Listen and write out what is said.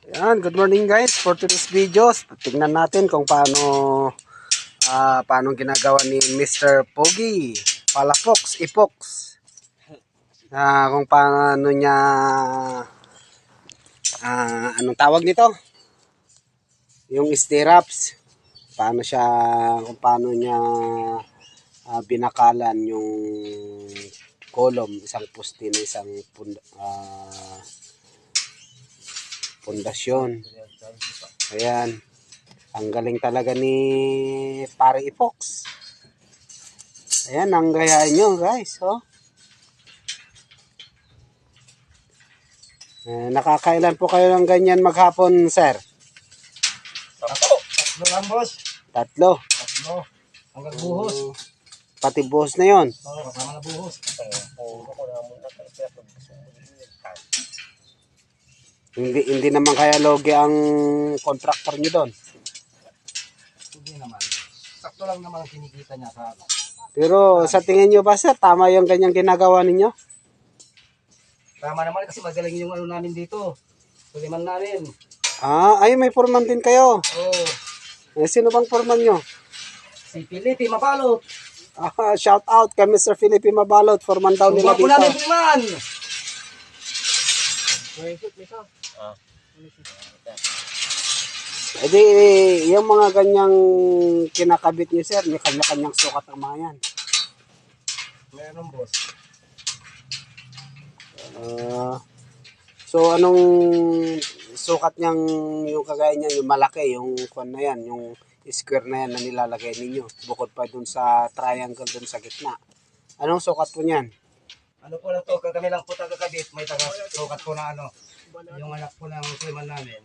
Yan, good morning guys. For today's videos, tingnan natin kung paano ginagawa ni Mr. Pogi Palafox Ipox. Kung paano niya anong tawag nito? Yung stirrups. Kung paano niya binakalan yung column, isang poste na isang pundasyon. Ayan. Ang galing talaga ni Pare Ipox. Ayan, ang gayahin nyo guys. Oh. Nakakailan po kayo ng ganyan maghapon, sir? Tatlo lang, boss. Tatlo. Hanggang buhos. Pati buhos na yon. Oo, kasama na buhos. Hindi naman kaya logi ang contractor nyo doon. Hindi naman. Sakto lang naman ang kinikita niya sa ano. Pero sa tingin nyo ba sir, tama yung ganyang ginagawa ninyo? Tama naman kasi magaling yung ano namin dito. Suliman namin. Ay may foreman din kayo. Oo. Sino bang foreman nyo? Si Felipe Mabalot. Shout out kay Mr. Felipe Mabalot, foreman daw nila Sumbak ko dito. namin Suliman. Edi, yung mga ganyang kinakabit nyo sir, may kanya-kanyang sukat ng mga yan. Meron, boss. So anong sukat niyang yung kagaya niyan, yung malaki, yung kwan na yan, yung square na yan na nilalagay ninyo, bukod pa dun sa triangle dun sa gitna. Anong sukat po niyan? Ano po lang to, kami lang po tagakabit. May taga-sukat po na ano. Yung anak po ng Suliman namin.